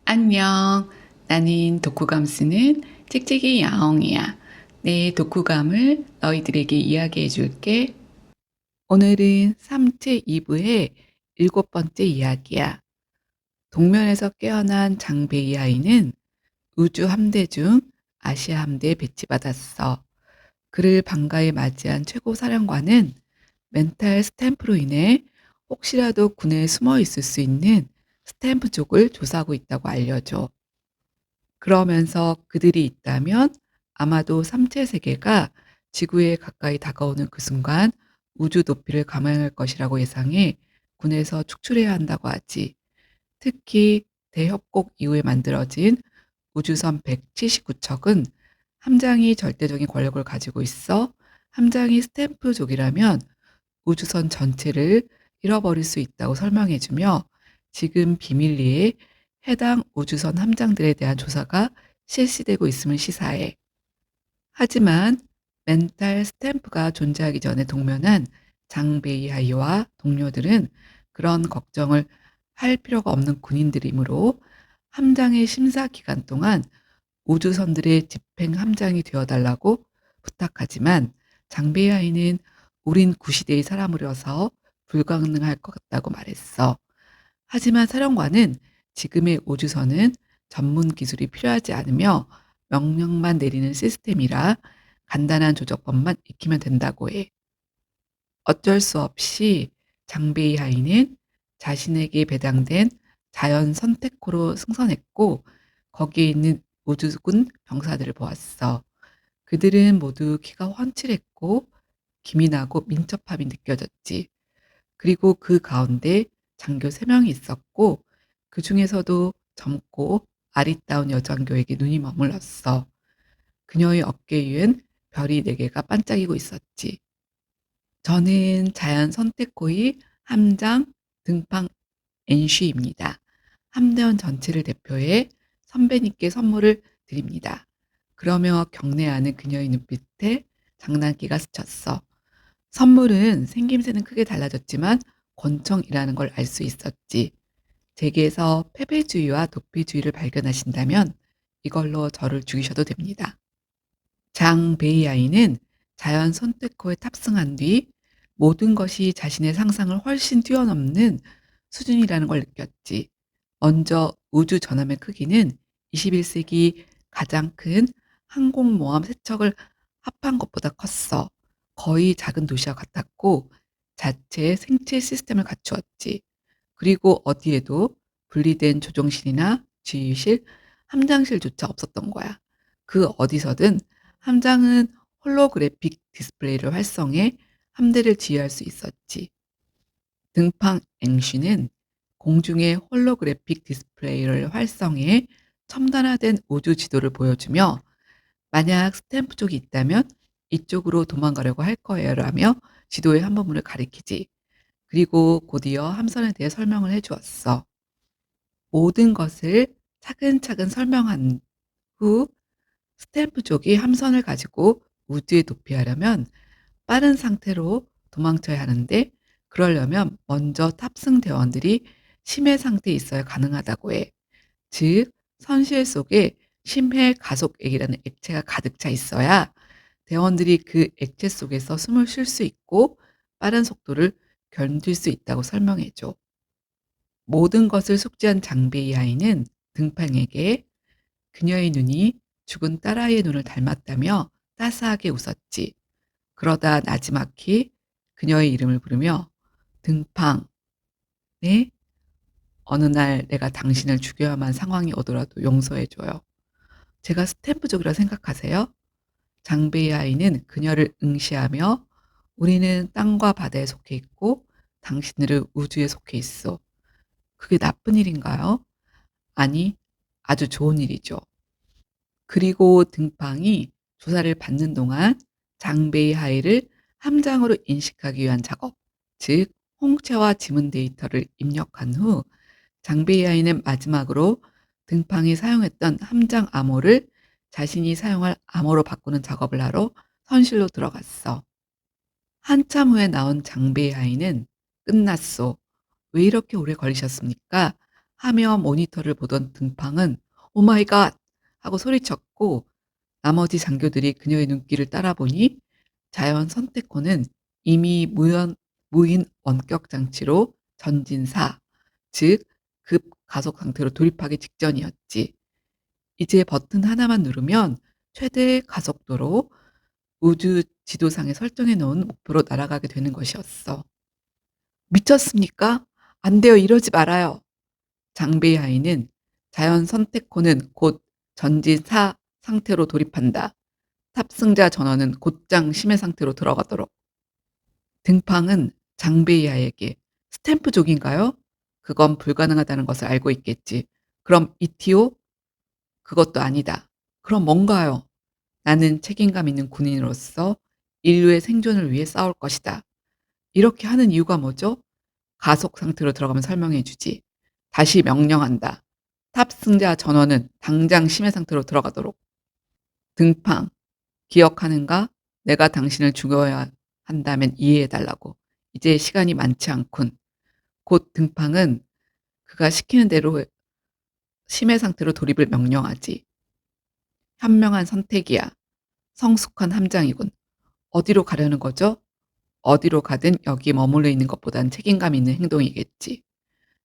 안녕. 나는 독후감 쓰는 찍찍이 야옹이야. 내 독후감을 너희들에게 이야기해 줄게. 오늘은 삼체 2부의 일곱 번째 이야기야. 동면에서 깨어난 장베이 아이는 우주 함대 중 아시아 함대에 배치받았어. 그를 반가이 맞이한 최고 사령관은 멘탈 스탬프로 인해 혹시라도 군에 숨어 있을 수 있는 스탬프족을 조사하고 있다고 알려줘. 그러면서 그들이 있다면 아마도 삼체 세계가 지구에 가까이 다가오는 그 순간 우주 높이를 감행할 것이라고 예상해 군에서 축출해야 한다고 하지. 특히 대협곡 이후에 만들어진 우주선 179척은 함장이 절대적인 권력을 가지고 있어 함장이 스탬프족이라면 우주선 전체를 잃어버릴 수 있다고 설명해주며 지금 비밀리에 해당 우주선 함장들에 대한 조사가 실시되고 있음을 시사해. 하지만 멘탈 스탬프가 존재하기 전에 동면한 장베이하이와 동료들은 그런 걱정을 할 필요가 없는 군인들이므로 함장의 심사 기간 동안 우주선들의 집행 함장이 되어달라고 부탁하지만 장베이하이는 우린 구시대의 사람으로서 불가능할 것 같다고 말했어. 하지만 사령관은 지금의 우주선은 전문 기술이 필요하지 않으며 명령만 내리는 시스템이라 간단한 조작법만 익히면 된다고 해. 어쩔 수 없이 장베이 하이는 자신에게 배당된 자연 선택코로 승선했고 거기에 있는 우주군 병사들을 보았어. 그들은 모두 키가 훤칠했고 기민하고 민첩함이 느껴졌지. 그리고 그 가운데 장교 3명이 있었고 그 중에서도 젊고 아리따운 여장교에게 눈이 머물렀어. 그녀의 어깨 위엔 별이 4개가 반짝이고 있었지. 저는 자연 선택호의 함장 등판 NC입니다. 함대원 전체를 대표해 선배님께 선물을 드립니다. 그러며 경례하는 그녀의 눈빛에 장난기가 스쳤어. 선물은 생김새는 크게 달라졌지만 권총이라는 걸 알 수 있었지. 제게에서 패배주의와 도피주의를 발견하신다면 이걸로 저를 죽이셔도 됩니다. 장 베이아이는 자연 선택호에 탑승한 뒤 모든 것이 자신의 상상을 훨씬 뛰어넘는 수준이라는 걸 느꼈지. 먼저 우주 전함의 크기는 21세기 가장 큰 항공모함 세척을 합한 것보다 컸어. 거의 작은 도시와 같았고 자체의 생체 시스템을 갖추었지. 그리고 어디에도 분리된 조종실이나 지휘실, 함장실조차 없었던 거야. 그 어디서든 함장은 홀로그래픽 디스플레이를 활성해 함대를 지휘할 수 있었지. 등판 앵쉬는 공중에 홀로그래픽 디스플레이를 활성해 첨단화된 우주 지도를 보여주며 만약 스탬프 쪽이 있다면 이쪽으로 도망가려고 할 거예요라며 지도의 한 부분을 가리키지. 그리고 곧이어 함선에 대해 설명을 해 주었어. 모든 것을 차근차근 설명한 후 스탬프족이 함선을 가지고 우주에 도피하려면 빠른 상태로 도망쳐야 하는데 그러려면 먼저 탑승 대원들이 심해 상태에 있어야 가능하다고 해. 즉 선실 속에 심해 가속액이라는 액체가 가득 차 있어야 대원들이 그 액체 속에서 숨을 쉴 수 있고 빠른 속도를 견딜 수 있다고 설명해 줘. 모든 것을 숙지한 장베이 아이는 등판에게 그녀의 눈이 죽은 딸아이의 눈을 닮았다며 따스하게 웃었지. 그러다 나지막히 그녀의 이름을 부르며 등팡, 네? 어느 날 내가 당신을 죽여야만 상황이 오더라도 용서해 줘요. 제가 스탬프족이라 생각하세요? 장베이 아이는 그녀를 응시하며 우리는 땅과 바다에 속해 있고 당신들은 우주에 속해 있어. 그게 나쁜 일인가요? 아니, 아주 좋은 일이죠. 그리고 등팡이 조사를 받는 동안 장베이 하이를 함장으로 인식하기 위한 작업, 즉 홍채와 지문 데이터를 입력한 후 장베이 하이는 마지막으로 등팡이 사용했던 함장 암호를 자신이 사용할 암호로 바꾸는 작업을 하러 선실로 들어갔어. 한참 후에 나온 장베이 하이는 끝났소. 왜 이렇게 오래 걸리셨습니까? 하며 모니터를 보던 등팡은 "오 마이 갓!" 하고 소리쳤고 나머지 장교들이 그녀의 눈길을 따라보니 자연 선택호는 이미 무인 원격 장치로 전진사, 즉 급가속 상태로 돌입하기 직전이었지. 이제 버튼 하나만 누르면 최대 가속도로 우주 지도상에 설정해 놓은 목표로 날아가게 되는 것이었어. "미쳤습니까? 안 돼요. 이러지 말아요." 장베이하이는 "자연 선택호는 곧 전지사 상태로 돌입한다. 탑승자 전원은 곧장 심해 상태로 들어가도록." 등팡은 장베이하에게 "스탬프족인가요? 그건 불가능하다는 것을 알고 있겠지. 그럼 ETO? 그것도 아니다. 그럼 뭔가요? 나는 책임감 있는 군인으로서 인류의 생존을 위해 싸울 것이다. 이렇게 하는 이유가 뭐죠? 가속 상태로 들어가면 설명해 주지. 다시 명령한다. 탑승자 전원은 당장 심해 상태로 들어가도록. 등팡, 기억하는가? 내가 당신을 죽여야 한다면 이해해 달라고. 이제 시간이 많지 않군. 곧 등팡은 그가 시키는 대로 심해 상태로 돌입을 명령하지. 현명한 선택이야. 성숙한 함장이군. 어디로 가려는 거죠? 어디로 가든 여기 머물러 있는 것보단 책임감 있는 행동이겠지.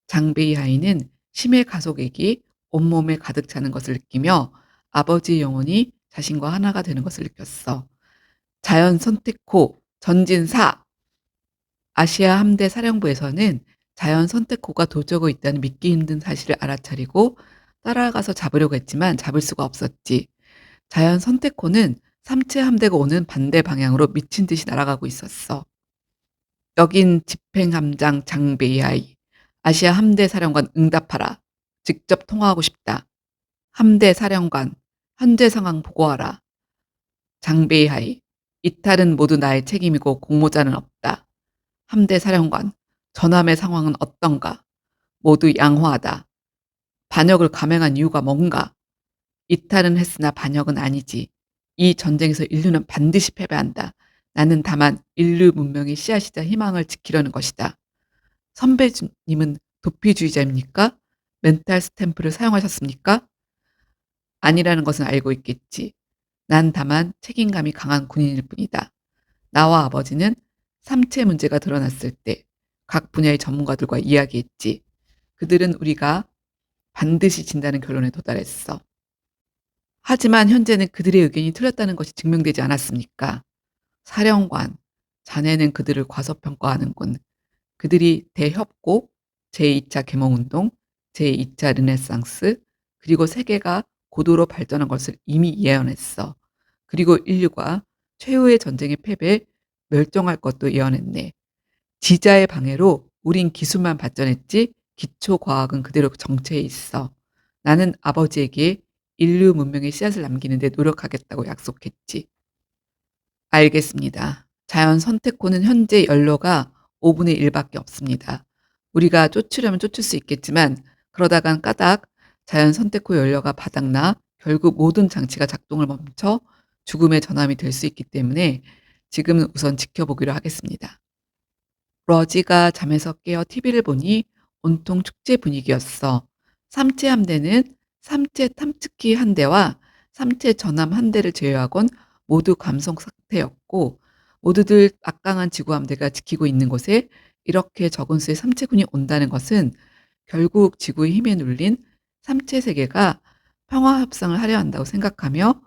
장베이하이는 심해 가속액이 온몸에 가득 차는 것을 느끼며 아버지의 영혼이 자신과 하나가 되는 것을 느꼈어. 자연 선택호 전진사. 아시아 함대 사령부에서는 자연 선택호가 도저고 있다는 믿기 힘든 사실을 알아차리고 따라가서 잡으려고 했지만 잡을 수가 없었지. 자연 선택호는 삼체 함대가 오는 반대 방향으로 미친 듯이 날아가고 있었어. "여긴 집행함장 장베이하이. 아시아 함대 사령관 응답하라. 직접 통화하고 싶다. 함대 사령관, 현재 상황 보고하라. 장베이하이. 이탈은 모두 나의 책임이고 공모자는 없다. 함대 사령관, 전함의 상황은 어떤가? 모두 양호하다. 반역을 감행한 이유가 뭔가? 이탈은 했으나 반역은 아니지. 이 전쟁에서 인류는 반드시 패배한다. 나는 다만 인류 문명의 씨앗이자 희망을 지키려는 것이다. 선배님은 도피주의자입니까? 멘탈 스탬프를 사용하셨습니까? 아니라는 것은 알고 있겠지. 난 다만 책임감이 강한 군인일 뿐이다. 나와 아버지는 삼체 문제가 드러났을 때 각 분야의 전문가들과 이야기했지. 그들은 우리가 반드시 진다는 결론에 도달했어. 하지만 현재는 그들의 의견이 틀렸다는 것이 증명되지 않았습니까? 사령관, 자네는 그들을 과소평가하는군. 그들이 대협곡, 제2차 개몽운동, 제2차 르네상스, 그리고 세계가 고도로 발전한 것을 이미 예언했어. 그리고 인류가 최후의 전쟁의 패배에 멸종할 것도 예언했네. 지자의 방해로 우린 기술만 발전했지 기초과학은 그대로 정체해 있어. 나는 아버지에게 인류 문명의 씨앗을 남기는 데 노력하겠다고 약속했지. 알겠습니다. 자연 선택호는 현재 연료가 5분의 1밖에 없습니다. 우리가 쫓으려면 쫓을 수 있겠지만 그러다간 까닭 자연 선택호 연료가 바닥나 결국 모든 장치가 작동을 멈춰 죽음의 전함이 될 수 있기 때문에 지금은 우선 지켜보기로 하겠습니다. 러지가 잠에서 깨어 TV를 보니 온통 축제 분위기였어. 삼체 함대는 삼체 탐지기 한 대와 삼체 전함 한 대를 제외하곤 모두 감속 상태였고 모두들 막강한 지구 함대가 지키고 있는 곳에 이렇게 적은 수의 삼체군이 온다는 것은 결국 지구의 힘에 눌린 삼체 세계가 평화 협상을 하려 한다고 생각하며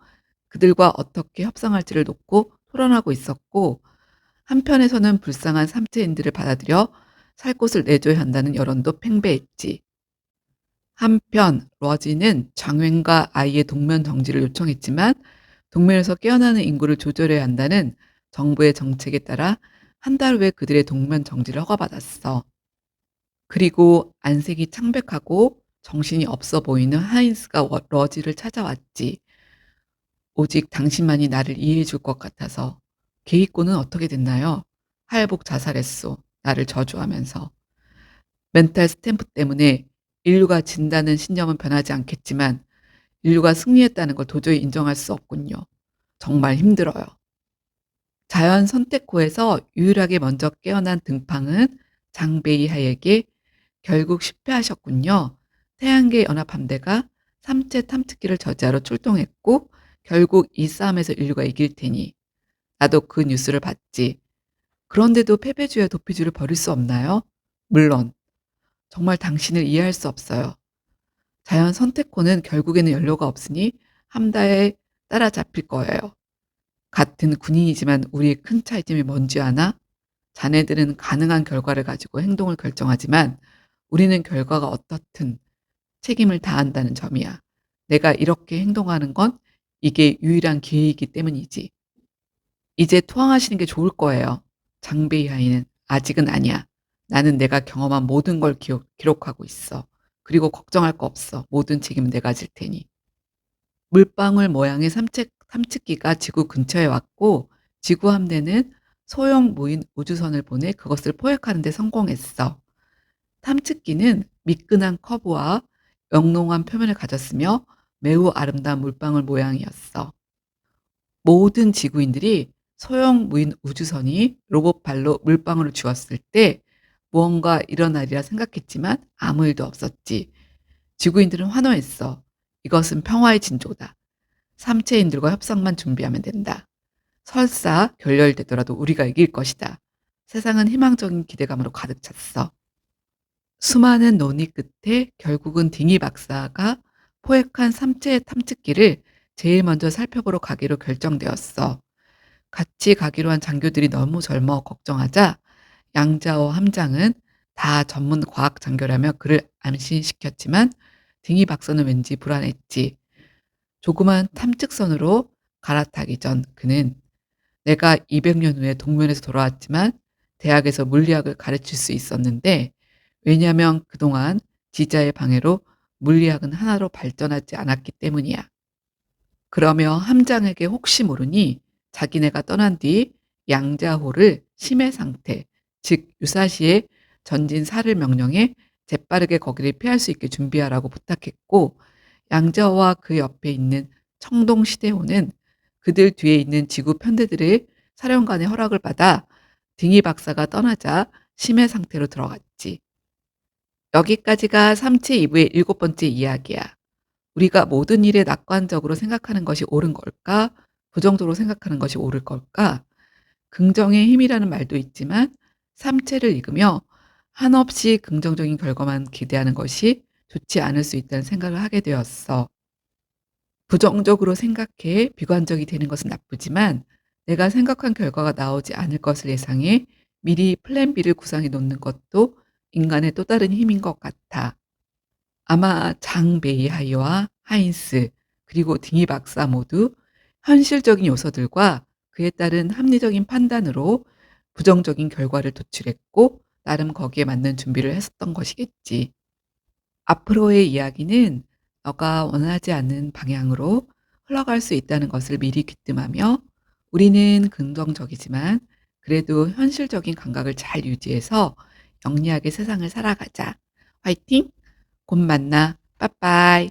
그들과 어떻게 협상할지를 놓고 토론하고 있었고 한편에서는 불쌍한 삼체인들을 받아들여 살 곳을 내줘야 한다는 여론도 팽배했지. 한편 러지는 장웬과 아이의 동면 정지를 요청했지만 동면에서 깨어나는 인구를 조절해야 한다는 정부의 정책에 따라 한 달 후에 그들의 동면 정지를 허가받았어. 그리고 안색이 창백하고 정신이 없어 보이는 하인스가 러지를 찾아왔지. 오직 당신만이 나를 이해해 줄 것 같아서. 게이코는 어떻게 됐나요? 하일복 자살했소. 나를 저주하면서. 멘탈 스탬프 때문에 인류가 진다는 신념은 변하지 않겠지만 인류가 승리했다는 걸 도저히 인정할 수 없군요. 정말 힘들어요. 자연 선택호에서 유일하게 먼저 깨어난 등팡은 장베이하에게 결국 실패하셨군요. 태양계 연합함대가 삼체 탐지기를 저지하러 출동했고 결국 이 싸움에서 인류가 이길 테니. 나도 그 뉴스를 봤지. 그런데도 패배주의와 도피주의를 버릴 수 없나요? 물론. 정말 당신을 이해할 수 없어요. 자연 선택권은 결국에는 연료가 없으니 함대에 따라잡힐 거예요. 같은 군인이지만 우리의 큰 차이점이 뭔지 아나? 자네들은 가능한 결과를 가지고 행동을 결정하지만 우리는 결과가 어떻든 책임을 다한다는 점이야. 내가 이렇게 행동하는 건 이게 유일한 기회이기 때문이지. 이제 투항하시는 게 좋을 거예요. 장베이 하이는 아직은 아니야. 나는 내가 경험한 모든 걸 기록하고 있어. 그리고 걱정할 거 없어. 모든 책임은 내가 질 테니. 물방울 모양의 탐측기가 지구 근처에 왔고 지구 함대는 소형 무인 우주선을 보내 그것을 포획하는 데 성공했어. 탐측기는 미끈한 커브와 영롱한 표면을 가졌으며 매우 아름다운 물방울 모양이었어. 모든 지구인들이 소형 무인 우주선이 로봇 발로 물방울을 주었을 때 무언가 일어나리라 생각했지만 아무 일도 없었지. 지구인들은 환호했어. 이것은 평화의 징조다. 삼체인들과 협상만 준비하면 된다. 설사 결렬되더라도 우리가 이길 것이다. 세상은 희망적인 기대감으로 가득 찼어. 수많은 논의 끝에 결국은 딩이 박사가 포획한 삼체 탐측기를 제일 먼저 살펴보러 가기로 결정되었어. 같이 가기로 한 장교들이 너무 젊어 걱정하자 양자호 함장은 다 전문 과학 장교라며 그를 안심시켰지만 딩이 박사는 왠지 불안했지. 조그만 탐측선으로 갈아타기 전 그는 내가 200년 후에 동면에서 돌아왔지만 대학에서 물리학을 가르칠 수 있었는데 왜냐하면 그동안 지자의 방해로 물리학은 하나로 발전하지 않았기 때문이야. 그러며 함장에게 혹시 모르니 자기네가 떠난 뒤 양자호를 심해 상태, 즉 유사시에 전진 살을 명령해 재빠르게 거기를 피할 수 있게 준비하라고 부탁했고 양자호와 그 옆에 있는 청동 시대호는 그들 뒤에 있는 지구 편대들의 사령관의 허락을 받아 딩이 박사가 떠나자 심해 상태로 들어갔지. 여기까지가 삼체 2부의 7번째 이야기야. 우리가 모든 일에 낙관적으로 생각하는 것이 옳은 걸까? 부정적으로 생각하는 것이 옳을 걸까? 긍정의 힘이라는 말도 있지만 삼체를 읽으며 한없이 긍정적인 결과만 기대하는 것이 좋지 않을 수 있다는 생각을 하게 되었어. 부정적으로 생각해 비관적이 되는 것은 나쁘지만 내가 생각한 결과가 나오지 않을 것을 예상해 미리 플랜 B를 구상해 놓는 것도 인간의 또 다른 힘인 것 같아. 아마 장 베이하이와 하인스 그리고 딩이 박사 모두 현실적인 요소들과 그에 따른 합리적인 판단으로 부정적인 결과를 도출했고 나름 거기에 맞는 준비를 했었던 것이겠지. 앞으로의 이야기는 너가 원하지 않는 방향으로 흘러갈 수 있다는 것을 미리 귀뜸하며 우리는 긍정적이지만 그래도 현실적인 감각을 잘 유지해서 영리하게 세상을 살아가자. 화이팅! 곧 만나. 빠빠이.